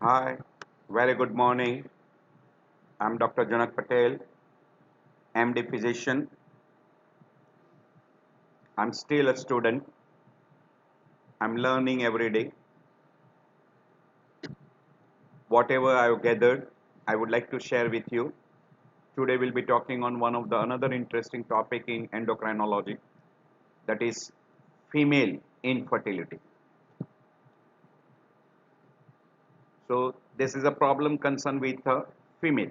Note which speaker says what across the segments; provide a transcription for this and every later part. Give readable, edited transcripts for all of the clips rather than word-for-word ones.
Speaker 1: Hi, very good morning. I'm Dr. Janak Patel, MD physician. I'm still a student. I'm learning every day. Whatever I've gathered, I would like to share with you. Today we'll be talking on one of the another interesting topic in endocrinology, that is female infertility. So this is a problem concerned with female.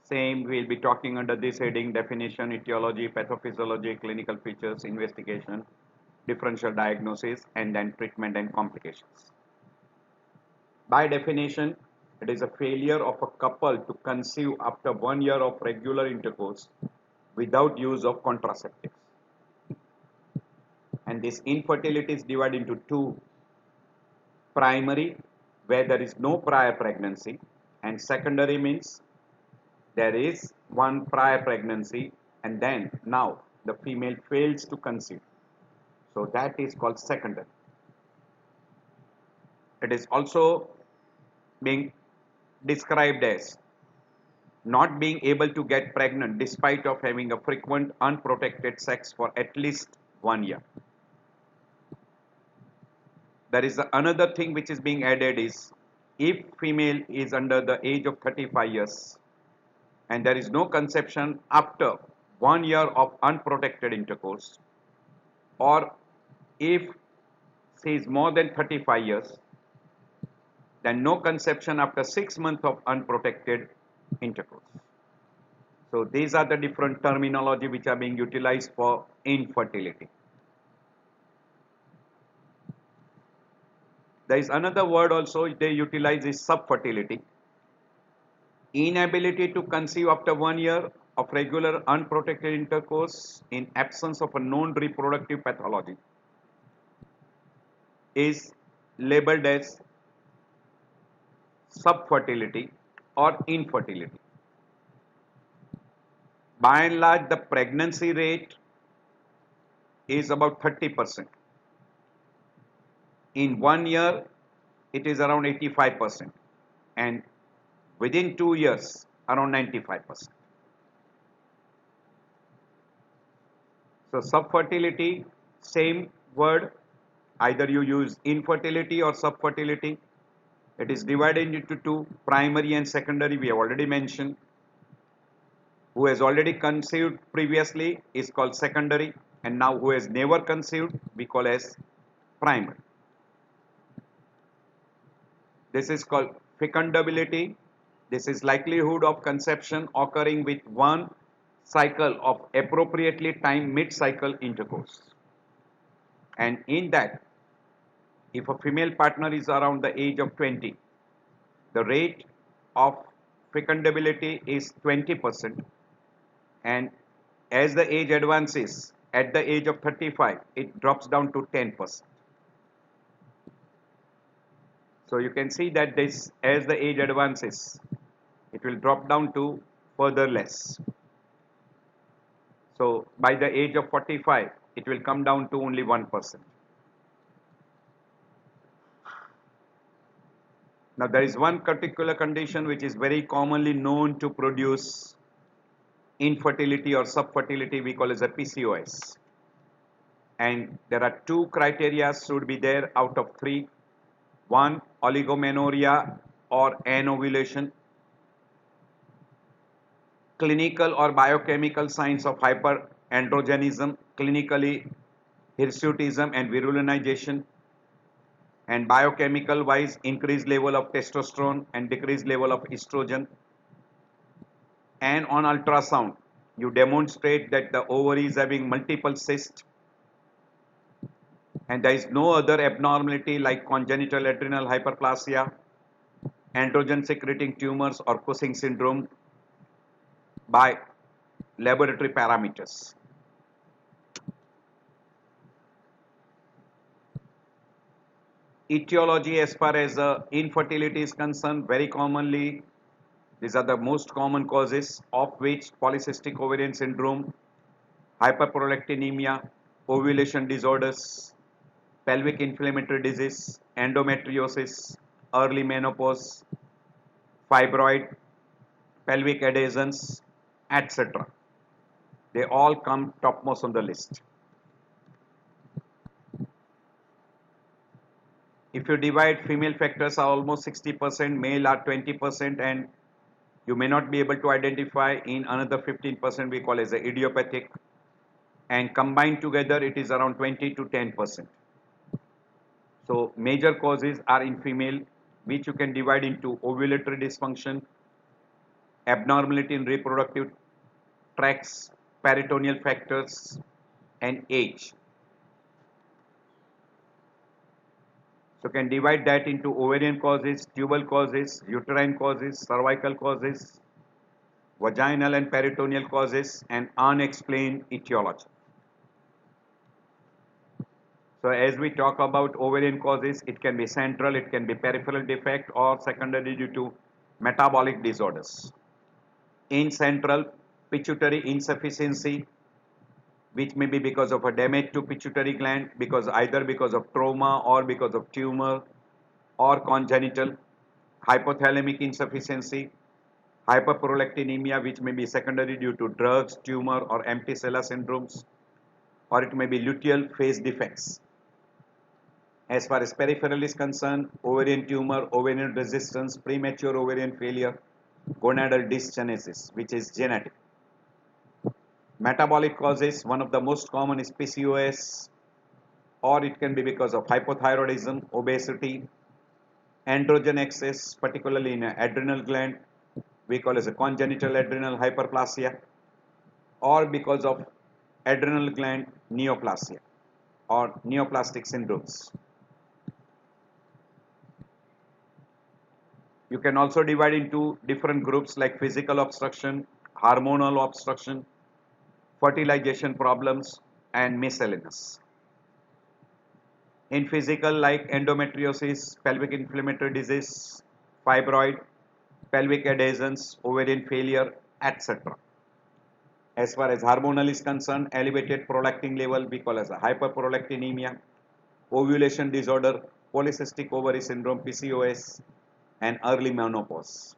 Speaker 1: Same, we'll be talking under this heading: definition, etiology, pathophysiology, clinical features, investigation, differential diagnosis, and then treatment and complications. By definition, it is a failure of a couple to conceive after 1 year of regular intercourse without use of contraceptives. And this infertility is divided into two: primary, where there is no prior pregnancy, and secondary means there is one prior pregnancy and then now the female fails to conceive. So that is called secondary. It is also being described as not being able to get pregnant despite of having a frequent unprotected sex for at least 1 year. There is another thing which is being added is if female is under the age of 35 years and there is no conception after 1 year of unprotected intercourse, or if she is more than 35 years, then no conception after 6 months of unprotected intercourse. So these are the different terminology which are being utilized for infertility. There is another word also they utilize is subfertility. Inability to conceive after 1 year of regular unprotected intercourse in absence of a known reproductive pathology is labeled as subfertility or infertility. By and large, the pregnancy rate is about 30%. In 1 year, it is around 85%, and within 2 years, around 95%. So subfertility, same word, either you use infertility or subfertility. It is divided into two: primary and secondary. We have already mentioned. Who has already conceived previously is called secondary, and now who has never conceived we call as primary. This is called fecundability. This is likelihood of conception occurring with one cycle of appropriately timed mid-cycle intercourse. And in that, if a female partner is around the age of 20, the rate of fecundability is 20%, and as the age advances, at the age of 35, it drops down to 10%. So you can see that this, as the age advances, it will drop down to further less. So by the age of 45, it will come down to only 1%. Now there is one particular condition which is very commonly known to produce infertility or subfertility, we call as a PCOS. And there are two criteria should be there out of three. One, oligomenorrhea or anovulation, clinical or biochemical signs of hyperandrogenism, clinically hirsutism and virulinization, and biochemical wise increased level of testosterone and decreased level of estrogen. And on ultrasound, you demonstrate that the ovary is having multiple cysts and there is no other abnormality like congenital adrenal hyperplasia, androgen secreting tumors, or Cushing syndrome by laboratory parameters. Etiology as far as infertility is concerned, very commonly these are the most common causes, of which polycystic ovarian syndrome, hyperprolactinemia, ovulation disorders, pelvic inflammatory disease, endometriosis, early menopause, fibroid, pelvic adhesions, etc. They all come topmost on the list. If you divide, female factors are almost 60%, male are 20%, and you may not be able to identify in another 15% we call as a idiopathic, and combined together it is around 20 to 10%. So major causes are in female, which you can divide into ovulatory dysfunction, abnormality in reproductive tracts, peritoneal factors, and age. So can divide that into ovarian causes, tubal causes, uterine causes, cervical causes, vaginal and peritoneal causes, and unexplained etiology. So as we talk about ovarian causes, it can be central, it can be peripheral defect, or secondary due to metabolic disorders. In central, pituitary insufficiency, which may be because of a damage to pituitary gland, either because of trauma or because of tumor or congenital. Hypothalamic insufficiency, hyperprolactinemia, which may be secondary due to drugs, tumor, or empty sella syndromes, or it may be luteal phase defects. As far as peripheral is concerned, ovarian tumor, ovarian resistance, premature ovarian failure, gonadal dysgenesis, which is genetic. Metabolic causes, one of the most common is PCOS, or it can be because of hypothyroidism, obesity, androgen excess, particularly in adrenal gland, we call as a congenital adrenal hyperplasia, or because of adrenal gland neoplasia or neoplastic syndromes. You can also divide into different groups like physical obstruction, hormonal obstruction, fertilization problems, and miscellaneous. In physical, like endometriosis, pelvic inflammatory disease, fibroid, pelvic adhesions, ovarian failure, etc. As far as hormonal is concerned, elevated prolactin level we call as a hyperprolactinemia, ovulation disorder, polycystic ovary syndrome PCOS, and early menopause.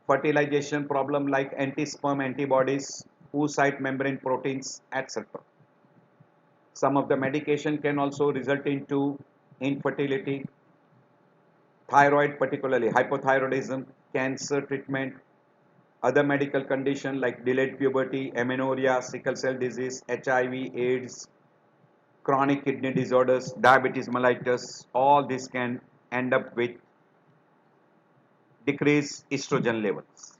Speaker 1: Fertilization problem like anti-sperm antibodies, oocyte membrane proteins, etc. Some of the medication can also result into infertility, thyroid, particularly hypothyroidism, cancer treatment, other medical conditions like delayed puberty, amenorrhea, sickle cell disease, HIV, AIDS, chronic kidney disorders, diabetes mellitus, all this can end up with decreased estrogen levels.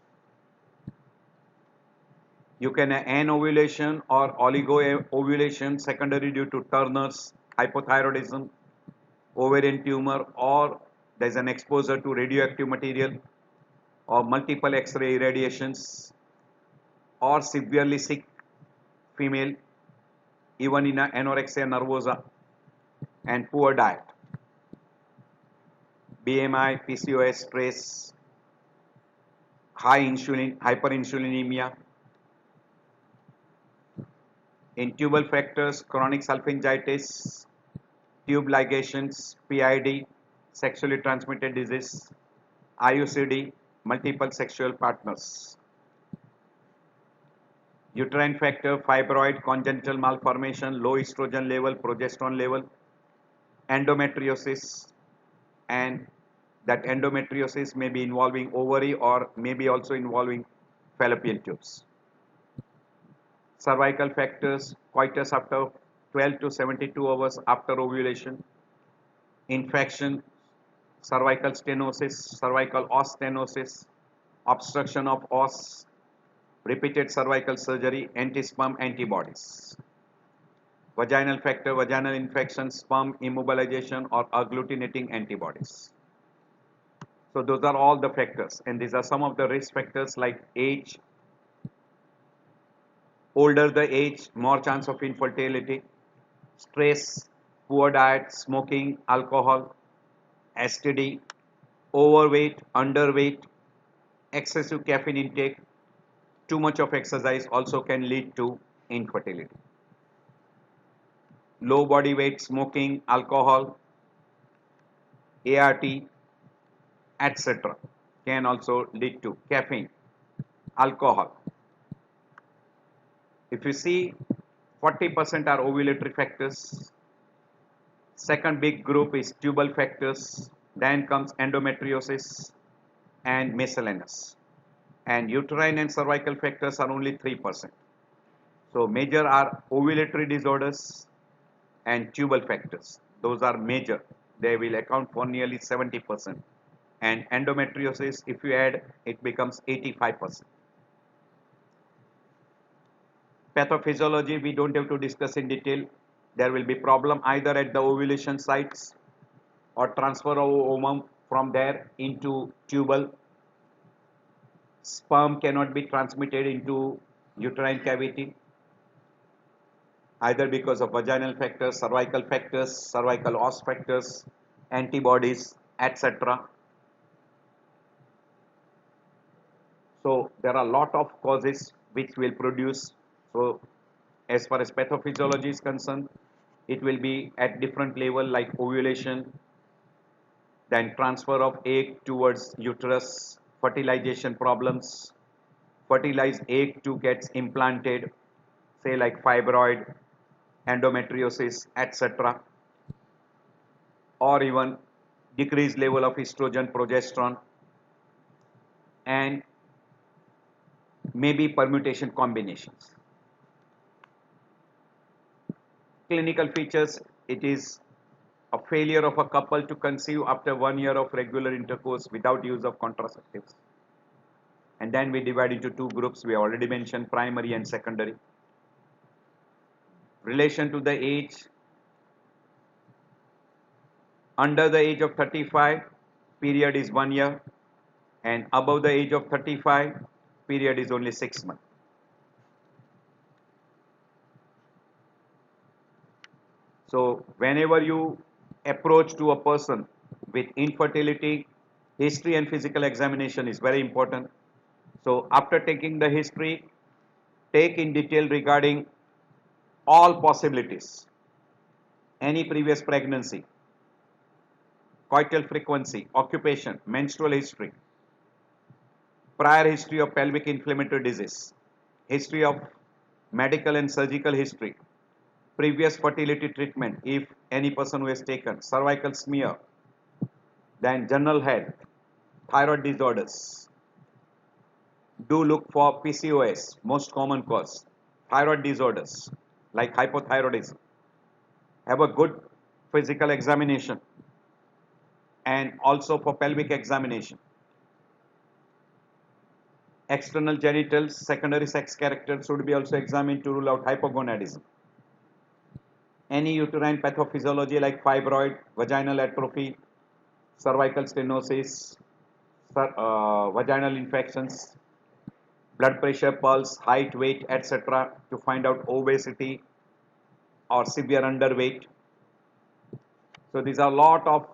Speaker 1: You can anovulation or oligoovulation secondary due to Turner's, hypothyroidism, ovarian tumor, or there is an exposure to radioactive material or multiple X-ray irradiations, or severely sick female, even in anorexia nervosa, and poor diet, BMI, PCOS, stress, high insulin, hyperinsulinemia. In tubal factors, chronic salpingitis, tube ligations, PID, sexually transmitted disease, IUCD, multiple sexual partners. Uterine factor, fibroid, congenital malformation, low estrogen level, progesterone level, endometriosis, and that endometriosis may be involving ovary or maybe also involving fallopian tubes. Cervical factors, coitus after 12 to 72 hours after ovulation, infection, cervical stenosis, cervical os stenosis, obstruction of os, repeated cervical surgery, anti-sperm antibodies. Vaginal factor, vaginal infection, sperm immobilization or agglutinating antibodies. So those are all the factors, and these are some of the risk factors like age. Older the age, more chance of infertility, stress, poor diet, smoking, alcohol, STD, overweight, underweight, excessive caffeine intake, too much of exercise also can lead to infertility. low body weight, smoking, alcohol, ART, etc. can also lead to caffeine, alcohol. If you see, 40% are ovulatory factors. Second big group is tubal factors. Then comes endometriosis and miscellaneous. And uterine and cervical factors are only 3%. So major are ovulatory disorders and tubal factors. Those are major. They will account for nearly 70%. And endometriosis, if you add, it becomes 85%. Pathophysiology, we don't have to discuss in detail. There will be problem either at the ovulation sites or transfer of ovum from there into tubal. Sperm cannot be transmitted into uterine cavity either because of vaginal factors, cervical os factors, antibodies, etc. So there are a lot of causes which will produce. So as far as pathophysiology is concerned, it will be at different level like ovulation, then transfer of egg towards uterus, fertilization problems, fertilized egg to gets implanted, say like fibroid, endometriosis, etc. Or even decreased level of estrogen, progesterone, and maybe permutation combinations. Clinical features, it is a failure of a couple to conceive after 1 year of regular intercourse without use of contraceptives. And then we divide into two groups, we already mentioned primary and secondary. Relation to the age, under the age of 35, period is 1 year, and above the age of 35, period is only 6 months. So whenever you approach to a person with infertility, history and physical examination is very important. So after taking the history, take in detail regarding all possibilities, any previous pregnancy, coital frequency, occupation, menstrual history, prior history of pelvic inflammatory disease, history of medical and surgical history, previous fertility treatment if any person who has taken, cervical smear, then general health, thyroid disorders. Do look for PCOS, most common cause, thyroid disorders like hypothyroidism. Have a good physical examination and also for pelvic examination. External genitals, secondary sex character should be also examined to rule out hypogonadism. Any uterine pathophysiology like fibroid, vaginal atrophy, cervical stenosis, vaginal infections, blood pressure, pulse, height, weight, etc. to find out obesity or severe underweight. So these are a lot of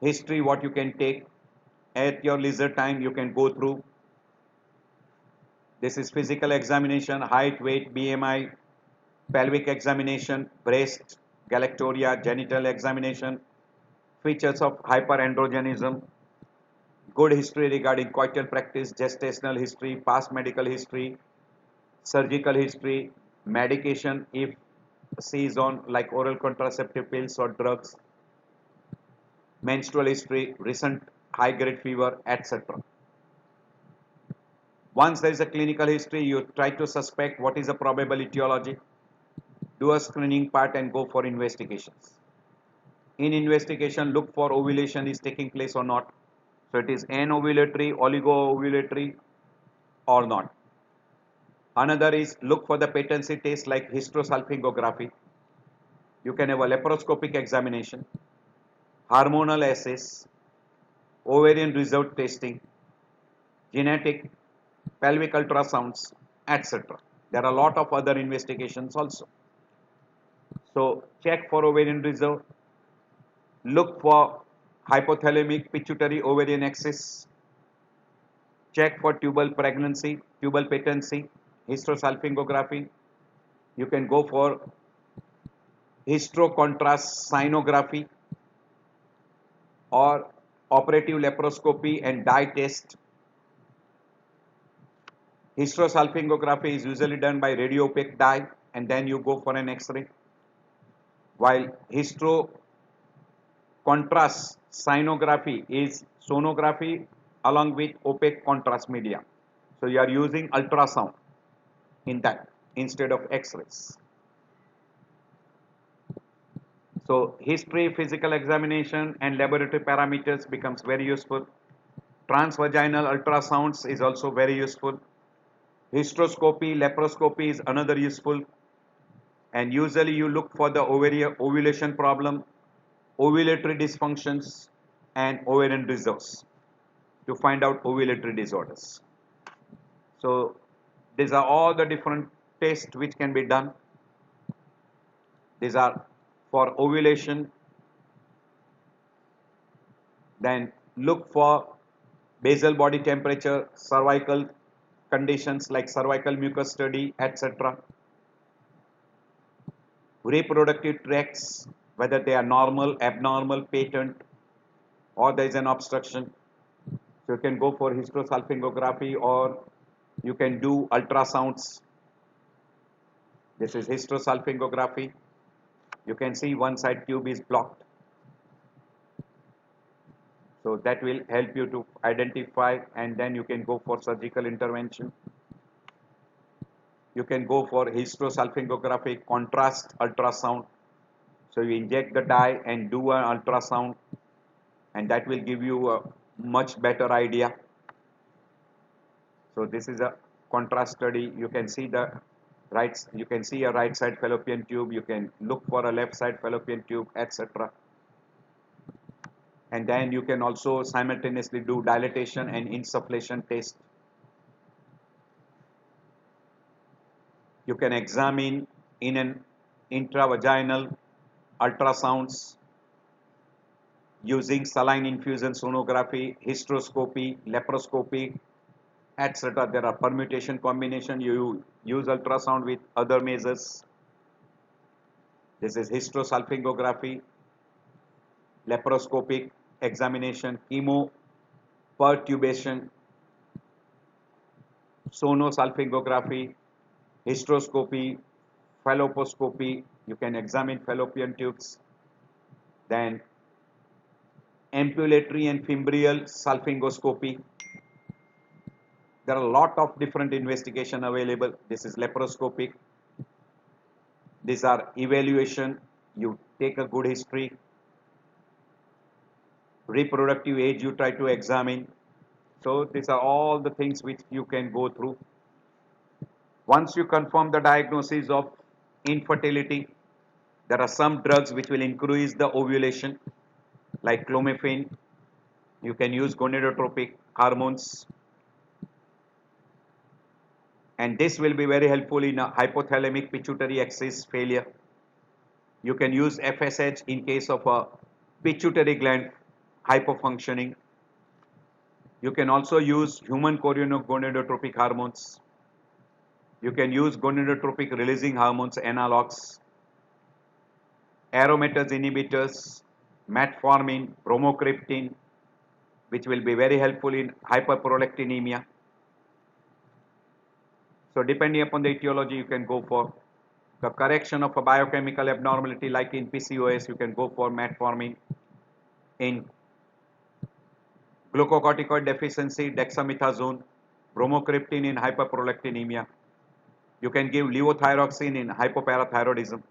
Speaker 1: history what you can take at your leisure time, you can go through. This is physical examination, height, weight, BMI, pelvic examination, breast, galactoria, genital examination, features of hyperandrogenism, good history regarding coital practice, gestational history, past medical history, surgical history, medication if C is on like oral contraceptive pills or drugs, menstrual history, recent high grade fever, etc. Once there is a clinical history, you try to suspect what is the probable etiology, do a screening part and go for investigations. In investigation, look for ovulation is taking place or not. So it is anovulatory, oligoovulatory or not. Another is look for the patency test like hysterosalpingography. You can have a laparoscopic examination, hormonal assays, ovarian reserve testing, genetic, pelvic ultrasounds, etc. There are a lot of other investigations also. So check for ovarian reserve, look for hypothalamic pituitary ovarian axis, check for tubal pregnancy, tubal patency, hysterosalpingography. You can go for hysterocontrast sonography or operative laparoscopy and dye test. Hysterosalpingography is usually done by radiopaque dye and then you go for an X-ray. While hysterocontrast sonography is sonography along with opaque contrast media. So you are using ultrasound in that instead of X-rays. So history, physical examination and laboratory parameters becomes very useful. Transvaginal ultrasounds is also very useful. Hysteroscopy, laparoscopy is another useful. And usually you look for the ovulation problem, ovulatory dysfunctions and ovarian reserves to find out ovulatory disorders. So these are all the different tests which can be done. These are for ovulation. Then look for basal body temperature, cervical conditions like cervical mucus study, etc. Reproductive tracts, whether they are normal, abnormal, patent, or there is an obstruction. So you can go for hysterosalpingography or you can do ultrasounds. This is hysterosalpingography. You can see one side tube is blocked. So that will help you to identify and then you can go for surgical intervention. You can go for hysterosalpingography contrast ultrasound. So you inject the dye and do an ultrasound and that will give you a much better idea. So this is a contrast study. You can see you can see a right side fallopian tube. You can look for a left side fallopian tube, etc. And then you can also simultaneously do dilatation and insufflation test. You can examine in an intravaginal ultrasounds using saline infusion sonography, hysteroscopy, laparoscopy, etc. There are permutation combination. You use ultrasound with other measures. This is hysterosalpingography, laparoscopic examination, chemo, pertubation, sonosalpingography, hysteroscopy, falloposcopy. You can examine fallopian tubes. Then ambulatory and fimbrial salpingoscopy. There are a lot of different investigation available. This is laparoscopic. These are evaluation. You take a good history. Reproductive age you try to examine. So these are all the things which you can go through. Once you confirm the diagnosis of infertility, there are some drugs which will increase the ovulation like clomiphene. You can use gonadotropic hormones. And this will be very helpful in a hypothalamic pituitary axis failure. You can use FSH in case of a pituitary gland hypofunctioning. You can also use human choriogonadotropic hormones. You can use gonadotropic releasing hormones analogs, aromatase inhibitors, metformin, bromocriptine, which will be very helpful in hyperprolactinemia. So depending upon the etiology, you can go for the correction of a biochemical abnormality like in PCOS, you can go for metformin. In glucocorticoid deficiency, dexamethasone, bromocriptine in hyperprolactinemia. You can give levothyroxine in hypoparathyroidism.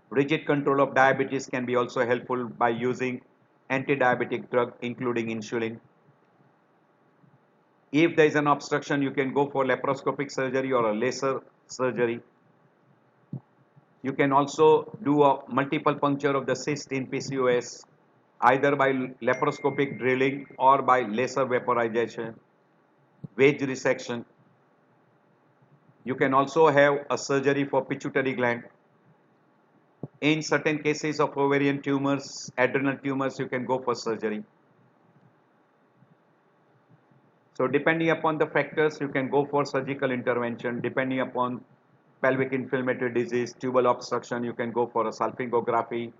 Speaker 1: Rigid control of diabetes can be also helpful by using anti-diabetic drug including insulin. If there is an obstruction, you can go for laparoscopic surgery or a laser surgery. You can also do a multiple puncture of the cyst in PCOS either by laparoscopic drilling or by laser vaporization, wedge resection. You can also have a surgery for pituitary gland. In certain cases of ovarian tumors, adrenal tumors, you can go for surgery. So depending upon the factors, you can go for surgical intervention depending upon pelvic inflammatory disease, tubal obstruction, you can go for a salpingography,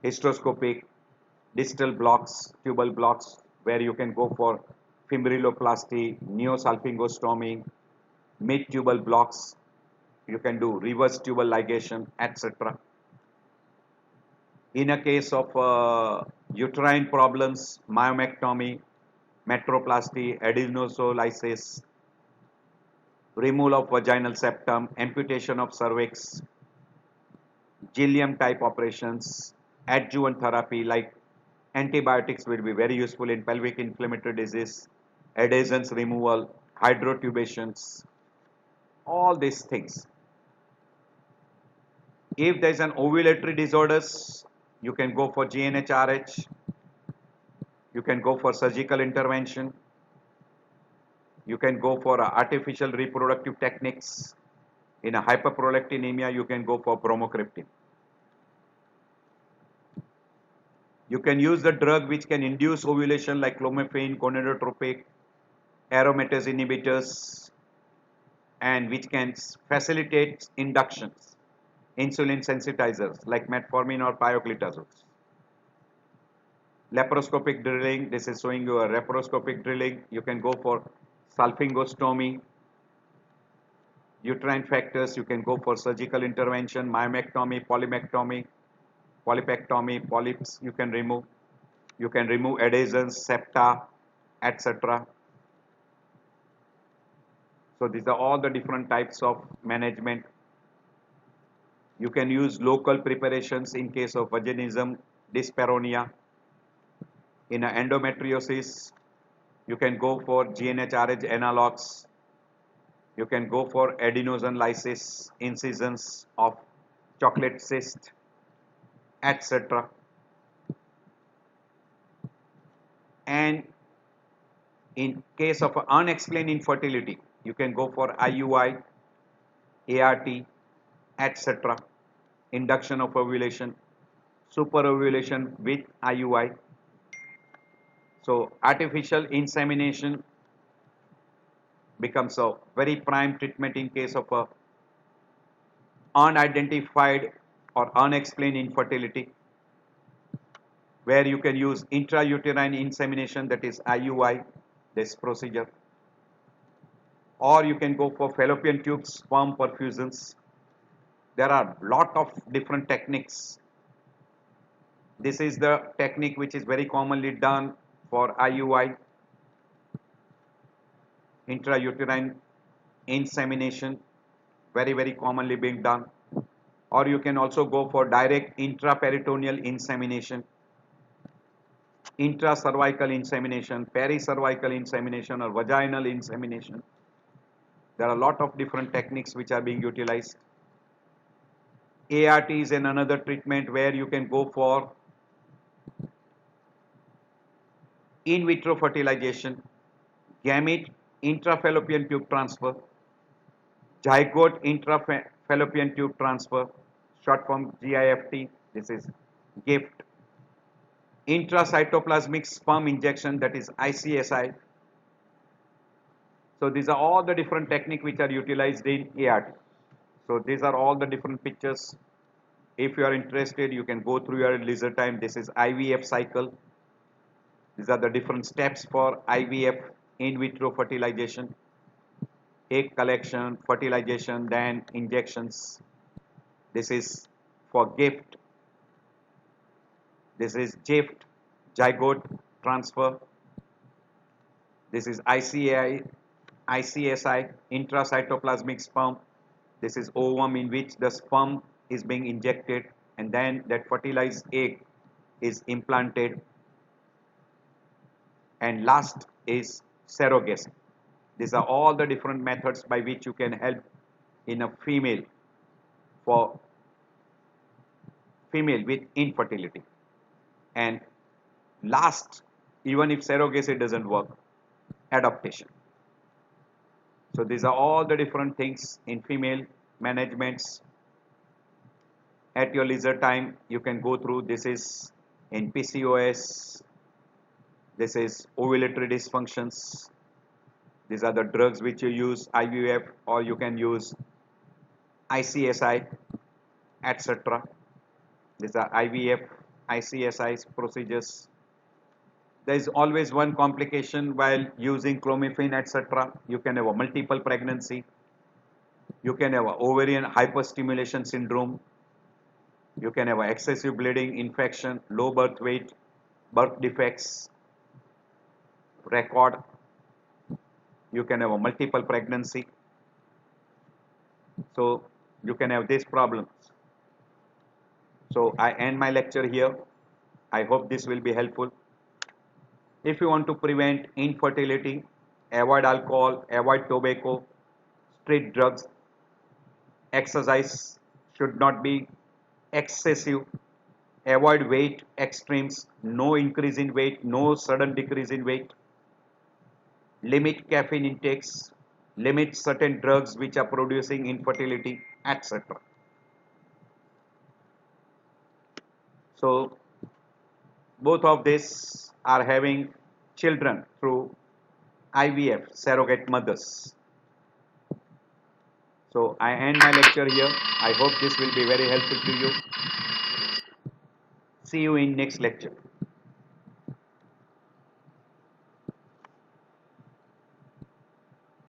Speaker 1: hysteroscopic, distal blocks, tubal blocks, where you can go for fibriloplasty, neosalpingostomy, mid-tubal blocks, you can do reverse tubal ligation, etc. In a case of uterine problems, myomectomy, metroplasty, adenosolysis, removal of vaginal septum, amputation of cervix, Gilliam type operations, adjuvant therapy like antibiotics will be very useful in pelvic inflammatory disease, adhesions removal, hydrotubations, all these things. If there is an ovulatory disorders, you can go for GNHRH, you can go for surgical intervention, you can go for artificial reproductive techniques. In a hyperprolactinemia, you can go for bromocriptine. You can use the drug which can induce ovulation like clomiphene, gonadotropin, aromatase inhibitors, and which can facilitate inductions, insulin sensitizers like metformin or pioglitazoles. Laparoscopic drilling, this is showing you a laparoscopic drilling. You can go for salpingostomy, uterine factors, you can go for surgical intervention, myomectomy, polypectomy, polyps you can remove. You can remove adhesions, septa, etc. So these are all the different types of management. You can use local preparations in case of vaginism, dyspareunia. In endometriosis, you can go for GNHRH analogs. You can go for adenosine lysis, incisions of chocolate cyst, etc. And in case of unexplained infertility, you can go for IUI, ART, etc. Induction of ovulation, superovulation with IUI. So artificial insemination becomes a very prime treatment in case of a unidentified or unexplained infertility, where you can use intrauterine insemination, that is IUI, this procedure, or you can go for fallopian tube sperm perfusions. There are lot of different techniques. This is the technique which is very commonly done for IUI, intrauterine insemination, very commonly being done. Or you can also go for direct intraperitoneal insemination, intracervical insemination, pericervical insemination, or vaginal insemination. There are a lot of different techniques which are being utilized. ART is another treatment where you can go for in vitro fertilization, gamete intrafallopian tube transfer, zygote intrafallopian tube transfer, short form GIFT, this is GIFT, intracytoplasmic sperm injection, that is ICSI. So these are all the different techniques which are utilized in ART. So these are all the different pictures. If you are interested, you can go through your leisure time. This is IVF cycle. These are the different steps for IVF, in vitro fertilization, egg collection, fertilization, then injections. This is for GIFT. This is GIFT, zygote transfer. This is ICSI, intracytoplasmic sperm. This is ovum in which the sperm is being injected and then that fertilized egg is implanted. And last is surrogacy. These are all the different methods by which you can help in a female with infertility. And last, even if surrogacy doesn't work, adaptation. So these are all the different things in female managements. At your leisure time, you can go through. This is in PCOS. This is ovulatory dysfunctions. These are the drugs which you use, IVF, or you can use ICSI, etc. These are IVF, ICSI procedures. There is always one complication while using clomiphene, etc. You can have a multiple pregnancy. You can have a ovarian hyperstimulation syndrome. You can have a excessive bleeding, infection, low birth weight, birth defects, record. You can have a multiple pregnancy. So you can have these problems. So I end my lecture here. I hope this will be helpful. If you want to prevent infertility, avoid alcohol, avoid tobacco, street drugs, exercise should not be excessive, avoid weight extremes, no increase in weight, no sudden decrease in weight, limit caffeine intakes, limit certain drugs which are producing infertility, etc. So both of these are having children through IVF, surrogate mothers. So I end my lecture here. I hope this will be very helpful to you. See you in next lecture.